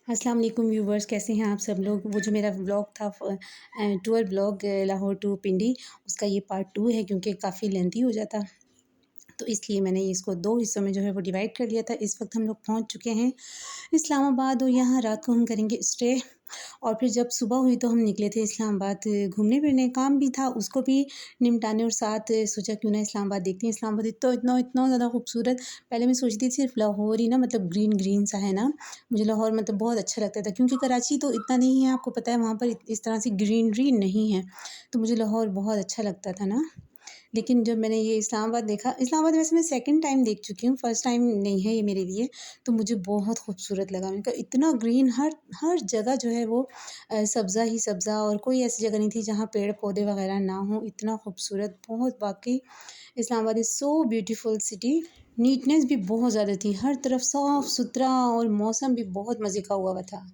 अस्सलाम वालेकुम व्यूवर्स, कैसे हैं आप सब लोग। वो जो मेरा व्लॉग था टूर व्लॉग लाहौर टू पिंडी, उसका ये पार्ट 2 है क्योंकि काफ़ी लेंथी हो जाता, तो इसलिए मैंने इसको 2 हिस्सों में जो है वो डिवाइड कर लिया था। इस वक्त हम लोग पहुंच चुके हैं इस्लामाबाद और यहाँ रात को हम करेंगे स्टे। और फिर जब सुबह हुई तो हम निकले थे इस्लामाबाद घूमने फिरने, काम भी था उसको भी निपटाने, और साथ सोचा क्यों ना इस्लामाबाद देखते हैं। इस्लामाबाद तो इतना इतना ज़्यादा खूबसूरत, पहले मैं सोचती थी सिर्फ लाहौर ही ना, मतलब ग्रीन ग्रीन सा है ना, मुझे लाहौर मतलब बहुत अच्छा लगता था क्योंकि कराची तो इतना नहीं है, आपको पता है वहाँ पर इस तरह से ग्रीनरी नहीं है, तो मुझे लाहौर बहुत अच्छा लगता था ना। लेकिन जब मैंने ये इस्लामाबाद देखा, इस्लामाबाद वैसे मैं सेकंड टाइम देख चुकी हूँ, फर्स्ट टाइम नहीं है ये मेरे लिए, तो मुझे बहुत खूबसूरत लगा। मैंने कहा इतना ग्रीन, हर हर जगह जो है वो सब्ज़ा ही सब्ज़ा, और कोई ऐसी जगह नहीं थी जहाँ पेड़ पौधे वगैरह ना हों। इतना खूबसूरत, बहुत वाकई Islamabad is so beautiful city. Neatness भी बहुत ज़्यादा थी, हर तरफ साफ़ सुथरा, और मौसम भी बहुत मज़े का हुआ था।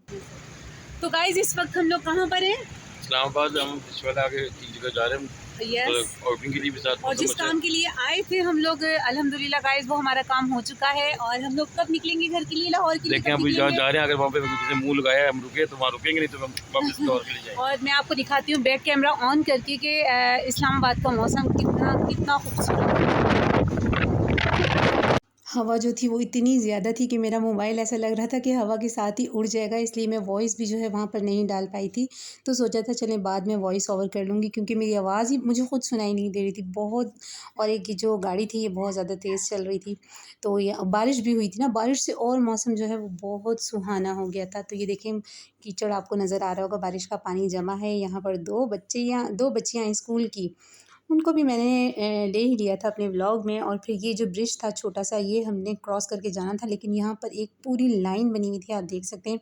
तो गाइस इस वक्त हम लोग कहाँ पर हैं? इस्लामाबाद। हम पिछवाड़ा आगे तीन जगह जा रहे हैं। यस, आउटिंग के लिए भी साथ और जिस काम के लिए आए थे हम लोग, अल्हम्दुलिल्लाह गाइस वो हमारा काम हो चुका है। और हम लोग कब निकलेंगे घर के लिए, लाहौर के लिए देखें कब अभी जहाँ निकलेंगे? जा रहे हैं, अगर वहाँ पे किसी ने मुंह लगाया है हम रुके तो वहाँ रुकेंगे, नहीं तो हम वापस लाहौर के लिए जाएंगे। और मैं आपको दिखाती हूँ बैक कैमरा ऑन करके कि इस्लामाबाद का मौसम कितना कितना खूबसूरत है। हवा जो थी वो इतनी ज़्यादा थी कि मेरा मोबाइल ऐसा लग रहा था कि हवा के साथ ही उड़ जाएगा, इसलिए मैं वॉइस भी जो है वहाँ पर नहीं डाल पाई थी। तो सोचा था चलें बाद में वॉइस ओवर कर लूँगी क्योंकि मेरी आवाज़ ही मुझे खुद सुनाई नहीं दे रही थी बहुत। और एक ये जो गाड़ी थी ये बहुत ज़्यादा तेज़ चल रही थी, तो ये बारिश भी हुई थी ना, बारिश से और मौसम जो है वो बहुत सुहाना हो गया था। तो ये देखें कीचड़ आपको नज़र आ रहा होगा, बारिश का पानी जमा है यहाँ पर। दो बच्चियाँ हैं स्कूल की, उनको भी मैंने ले ही लिया था अपने व्लॉग में। और फिर ये जो ब्रिज था छोटा सा, ये हमने क्रॉस करके जाना था, लेकिन यहाँ पर एक पूरी लाइन बनी हुई थी, आप देख सकते हैं।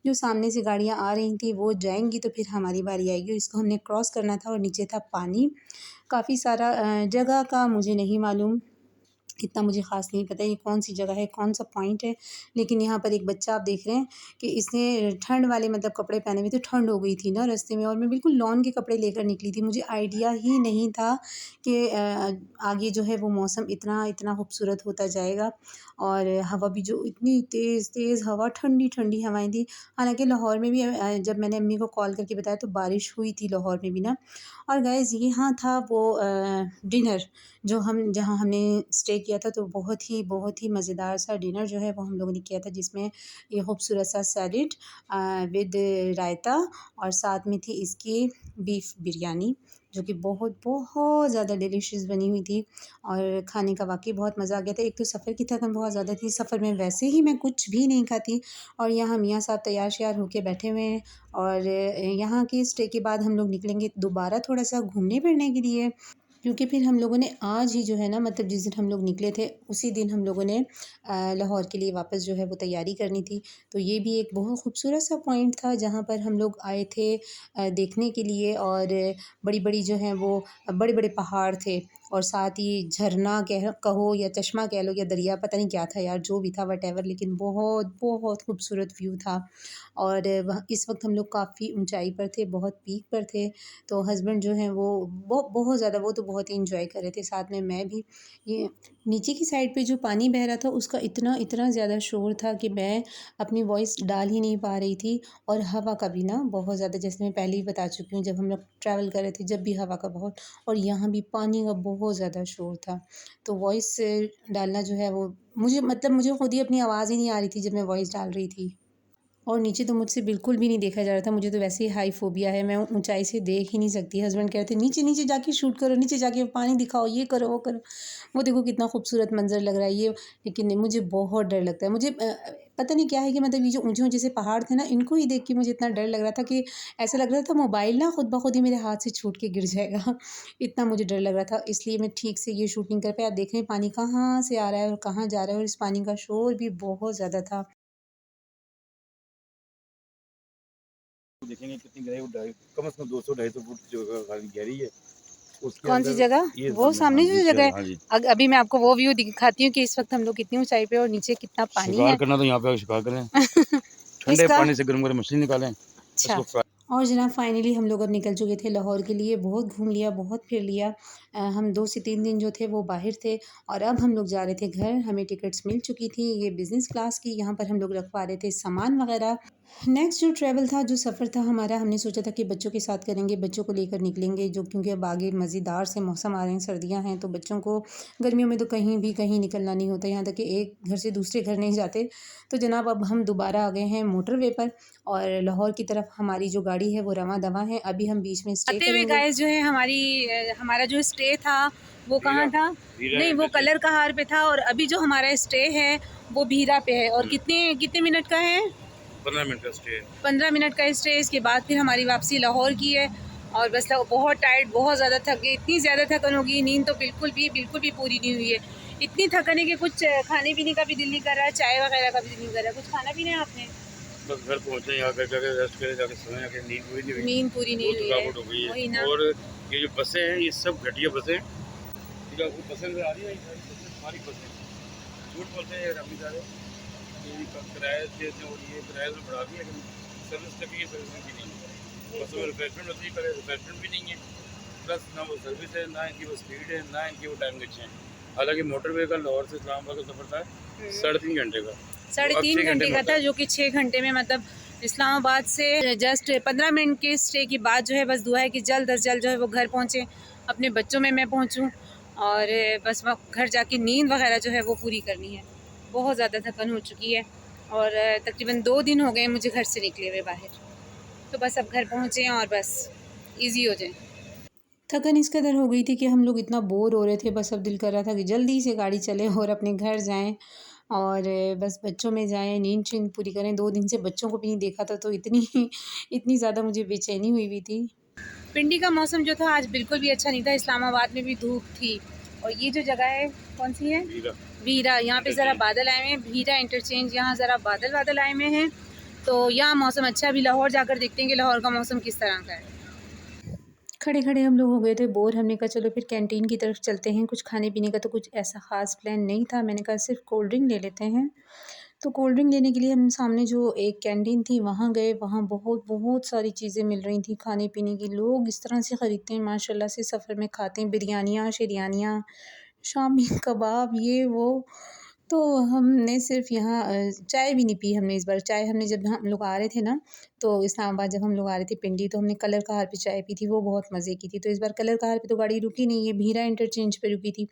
जो सामने से गाड़ियाँ आ रही थी वो जाएंगी तो फिर हमारी बारी आएगी, इसको हमने क्रॉस करना था। और नीचे था पानी काफ़ी सारा, जगह का मुझे नहीं मालूम, इतना मुझे ख़ास नहीं पता ये कौन सी जगह है, कौन सा पॉइंट है। लेकिन यहाँ पर एक बच्चा आप देख रहे हैं कि इसने ठंड वाले मतलब कपड़े पहने हुए थे, ठंड हो गई थी ना रास्ते में, और मैं बिल्कुल लॉन के कपड़े लेकर निकली थी। मुझे आइडिया ही नहीं था कि आगे जो है वो मौसम इतना इतना खूबसूरत होता जाएगा। और हवा भी जो इतनी तेज़ तेज़ हवा, ठंडी ठंडी हवाएं थी। हालांकि लाहौर में भी जब मैंने अम्मी को कॉल करके बताया तो बारिश हुई थी लाहौर में भी ना। और गाइस यहाँ था वो डिनर जो हम जहाँ हमने स्टे किया था, तो बहुत ही मज़ेदार सा डिनर जो है वो हम लोगों ने किया था, जिसमें ये खूबसूरत सा सैलेड विद रायता, और साथ में थी इसकी बीफ बिरयानी जो कि बहुत बहुत ज़्यादा डिलीशियस बनी हुई थी। और खाने का वाकई बहुत मज़ा आ गया था। एक तो सफ़र की थकान बहुत ज़्यादा थी, सफ़र में वैसे ही मैं कुछ भी नहीं खाती, और यहाँ मियाँ साहब तैयार श्यार होके बैठे हुए हैं। और यहाँ के स्टे के बाद हम लोग निकलेंगे दोबारा थोड़ा सा घूमने फिरने के लिए, क्योंकि फिर हम लोगों ने आज ही जो है ना, मतलब जिस दिन हम लोग निकले थे उसी दिन हम लोगों ने लाहौर के लिए वापस जो है वो तैयारी करनी थी। तो ये भी एक बहुत खूबसूरत सा पॉइंट था जहाँ पर हम लोग आए थे देखने के लिए। और बड़ी बड़ी जो हैं वो बड़े बड़े पहाड़ थे, और साथ ही झरना कहो या चश्मा कह लो या दरिया, पता नहीं क्या था यार, जो भी था वटेवर, लेकिन बहुत बहुत खूबसूरत व्यू था। और वह इस वक्त हम लोग काफ़ी ऊंचाई पर थे, बहुत पीक पर थे। तो हस्बैंड जो हैं वो बहुत ज़्यादा, वो तो बहुत ही इंजॉय कर रहे थे, साथ में मैं भी। ये नीचे की साइड पे जो पानी बह रहा था उसका इतना इतना ज़्यादा शोर था कि मैं अपनी वॉइस डाल ही नहीं पा रही थी। और हवा का भी ना बहुत ज़्यादा, जैसे मैं पहले ही बता चुकी हूँ, जब हम लोग ट्रैवल कर रहे थे जब भी हवा का बहुत, और यहाँ भी पानी का बहुत ज़्यादा शोर था। तो वॉइस डालना जो है वो मुझे, मतलब मुझे खुद ही अपनी आवाज़ ही नहीं आ रही थी जब मैं वॉइस डाल रही थी। और नीचे तो मुझसे बिल्कुल भी नहीं देखा जा रहा था, मुझे तो वैसे ही हाई फ़ोबिया है, मैं ऊँचाई से देख ही नहीं सकती। हस्बैंड कह रहे थे नीचे नीचे जाके शूट करो, नीचे जाके पानी दिखाओ, ये करो वो करो। वो देखो कितना खूबसूरत मंज़र लग रहा है ये, लेकिन नहीं, मुझे बहुत डर लगता है। मुझे पता नहीं क्या है कि मतलब ये जो ऊँचे-ऊँचे से पहाड़ थे ना, इनको ही देख के मुझे इतना डर लग रहा था कि ऐसा लग रहा था मोबाइल ना खुद ब खुद ही मेरे हाथ से छूट के गिर जाएगा। इतना मुझे डर लग रहा था, इसलिए मैं ठीक से ये शूट नहीं कर पाई। आप देख रहे हैं पानी कहाँ से आ रहा है और कहाँ जा रहा है, और इस पानी का शोर भी बहुत ज़्यादा था। देखेंगे कितनी गहराई, वो कम से कम 200-250 फुट जो गहरी है उसके कौन सी अंदर। जगह? ये वो सामने, हाँ सामने जी, जो जगह है? हाँ जी। अभी मैं आपको वो व्यू दिखाती हूँ कि इस वक़्त हम लोग कितनी ऊँचाई पे हैं और नीचे कितना पानी शिकार है। करना तो यहाँ पे शिकार करें, ठंडे किसका? पानी से गर्म गर्म मछली निकालें, अच्छा। उसको फ्राई। और जनाब फाइनली हम लोग अब निकल चुके थे लाहौर के लिए। बहुत घूम लिया, बहुत फिर लिया। हम 2 से 3 दिन जो थे वो बाहर थे और अब हम लोग जा रहे थे घर। हमें टिकट्स मिल चुकी थी, ये बिज़नेस क्लास की। यहाँ पर हम लोग रखवा रहे थे सामान वग़ैरह। नेक्स्ट जो ट्रैवल था, जो सफ़र था हमारा, हमने सोचा था कि बच्चों के साथ करेंगे, बच्चों को लेकर निकलेंगे, जो क्योंकि अब आगे मज़ेदार से मौसम आ रहे हैं, सर्दियाँ हैं, तो बच्चों को गर्मियों में तो कहीं भी कहीं निकलना नहीं होता, यहाँ तक कि एक घर से दूसरे घर नहीं जाते। तो जनाब अब हम दोबारा आ गए हैं मोटरवे पर और लाहौर की तरफ हमारी जो गाड़ी है वो रवां-दवां है। अभी हम बीच में स्टे आते हुए करेंगे। गाइस जो है हमारा जो स्टे था वो कहाँ था? वीरा नहीं, वो कलर कहार पे था और अभी जो हमारा स्टे है वो भीरा पे है। और कितने कितने मिनट का है? 15 मिनट का स्टे है। 15 मिनट का स्टे। इसके बाद फिर हमारी वापसी लाहौर की है और बस बहुत टायर्ड, बहुत ज़्यादा थक गए। इतनी ज़्यादा थकन होगी, नींद तो बिल्कुल भी पूरी नहीं हुई है। इतनी थकन है कि कुछ खाने पीने का भी दिल नहीं कर रहा है, चाय वगैरह का भी दिल नहीं कर रहा है। कुछ खाना पीना है आपने? बस घर पहुंचे, यहाँ घर जाके रेस्ट करे, जाके सोए, जाके नींद पूरी नहीं हुई, नींद पूरी नहीं बहुत हुई है, थकावट हो गई वही है। ना। और ये जो बसें हैं ये सब घटिया बसें हैं। ठीक है, आपको बसें नजर आ रही है, ये सारी बसें हमारी बसें झूठ बोलते हैं रमी सारे, ये किराए देते हैं और ये किराए तो बढ़ा दिया, लेकिन सर्विस तक की सर्विस भी नहीं है। बसों में रिफ्रेशमेंट होती है, रिफ्रेशमेंट भी नहीं है, प्लस ना वो सर्विस है, ना इनकी वो स्पीड है, ना इनकी वो टाइम अच्छे हैं। हालांकि मोटरवे का लाहौर से इस्लामाबाद का सफ़र था 3.5 घंटे का, साढ़े तो अब 3 6 घंटे घंटे में का होता था, है। जो कि 6 घंटे में मतलब इस्लामाबाद से जस्ट 15 मिनट के स्टे के बाद जो है बस दुआ है कि जल्द अज जल्द जो है वो घर पहुँचे, अपने बच्चों में मैं पहुँचूँ और बस वहाँ घर जाके नींद वगैरह जो है वो पूरी करनी है। बहुत ज़्यादा थकन हो चुकी है और तकरीबन 2 दिन हो गए मुझे घर से निकले हुए बाहर। तो बस अब घर पहुँचे और बस ईज़ी हो जाए। थकन इस कदर हो गई थी कि हम लोग इतना बोर हो रहे थे, बस अब दिल कर रहा था कि जल्दी से गाड़ी चले और अपने घर जाएँ और बस बच्चों में जाएँ, नींद-शींद पूरी करें। 2 दिन से बच्चों को भी नहीं देखा था, तो इतनी इतनी ज़्यादा मुझे बेचैनी हुई हुई थी। पिंडी का मौसम जो था आज बिल्कुल भी अच्छा नहीं था, इस्लामाबाद में भी धूप थी। और ये जो जगह है कौन सी है? वीरा भीरा। यहाँ पे ज़रा इंटरचेंज। बादल आए हुए हैं, भीरा इंटरचेंज, यहाँ ज़रा बादल बादल आए हुए हैं। तो यहाँ मौसम अच्छा है। अभी लाहौर जाकर देखते हैं कि लाहौर का मौसम किस तरह का है। खड़े-खड़े हम लोग हो गए थे बोर, हमने कहा चलो फिर कैंटीन की तरफ चलते हैं, कुछ खाने-पीने का तो कुछ ऐसा ख़ास प्लान नहीं था। मैंने कहा सिर्फ़ कोल्ड ड्रिंक ले लेते हैं। तो कोल्ड ड्रिंक लेने के लिए हम सामने जो एक कैंटीन थी वहाँ गए, वहाँ बहुत सारी चीज़ें मिल रही थी खाने-पीने की। लोग इस तरह से ख़रीदते हैं माशाल्लाह से, सफ़र में खाते हैं, बिरयानियाँ, शिरयानियाँ, शामी कबाब, ये वो। तो हमने सिर्फ़ यहाँ चाय भी नहीं पी हमने इस बार। चाय हमने जब हम लोग आ रहे थे ना, तो इस्लामाबाद जब हम लोग आ रहे थे पिंडी, तो हमने कलर कहार पे चाय पी थी, वो बहुत मज़े की थी। तो इस बार कलर कहार पे तो गाड़ी रुकी नहीं, ये भीरा इंटरचेंज पे रुकी थी।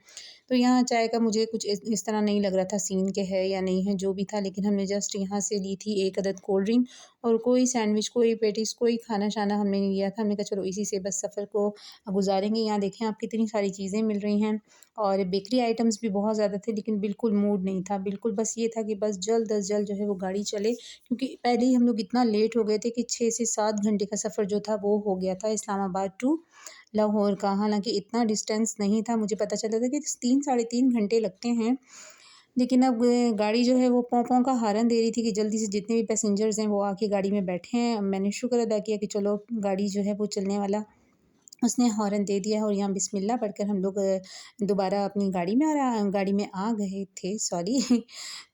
तो यहाँ चाय का मुझे कुछ इस तरह नहीं लग रहा था सीन के है या नहीं है, जो भी था, लेकिन हमने जस्ट यहाँ से ली थी 1 अदद कोल्ड ड्रिंक और कोई सैंडविच, कोई पैटीज़, कोई खाना-शाना हमने नहीं लिया था। हमने कहा चलो इसी से बस सफ़र को गुज़ारेंगे। यहाँ देखें आप कितनी सारी चीज़ें मिल रही हैं और बेकरी आइटम्स भी बहुत ज़्यादा थे, लेकिन बिल्कुल मूड नहीं था। बिल्कुल बस ये था कि बस जल्द अज़ जल्द जो है वो गाड़ी चले, क्योंकि पहले ही हम लोग इतना लेट हो गए थे कि 6 से 7 घंटे का सफ़र जो था वो हो गया था इस्लामाबाद टू लाहौर का। हालाँकि इतना डिस्टेंस नहीं था, मुझे पता चला था कि 3 साढ़े 3 घंटे लगते हैं, लेकिन अब गाड़ी जो है वो पों-पों का हॉर्न दे रही थी कि जल्दी से जितने भी पैसेंजर्स हैं वो आके गाड़ी में बैठे हैं। मैंने शुक्र अदा किया कि चलो गाड़ी जो है वो चलने वाला उसने हॉर्न दे दिया है और यहाँ बिस्मिल्लाह पढ़कर हम लोग दोबारा अपनी गाड़ी में गाड़ी में आ गए थे, सॉरी।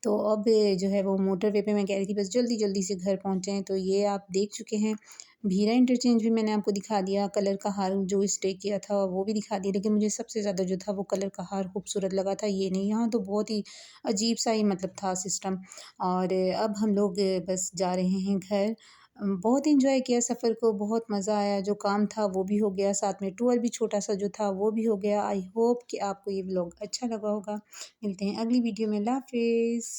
तो अब जो है वो मोटरवे पे मैं कह रही थी बस जल्दी-जल्दी से घर पहुँचे। तो ये आप देख चुके हैं, भीरा इंटरचेंज भी मैंने आपको दिखा दिया, कलर का हार जो स्टे किया था वो भी दिखा दिया, लेकिन मुझे सबसे ज़्यादा जो था वो कलर का हार खूबसूरत लगा था, ये नहीं। यहाँ तो बहुत ही अजीब-सा ही मतलब था सिस्टम। और अब हम लोग बस जा रहे हैं घर। बहुत एन्जॉय किया सफ़र को, बहुत मज़ा आया, जो काम था वो भी हो गया, साथ में टूर भी छोटा-सा जो था वो भी हो गया। आई होप कि आपको ये व्लॉग अच्छा लगा होगा। मिलते हैं अगली वीडियो में, अल्लाह हाफ़िज़।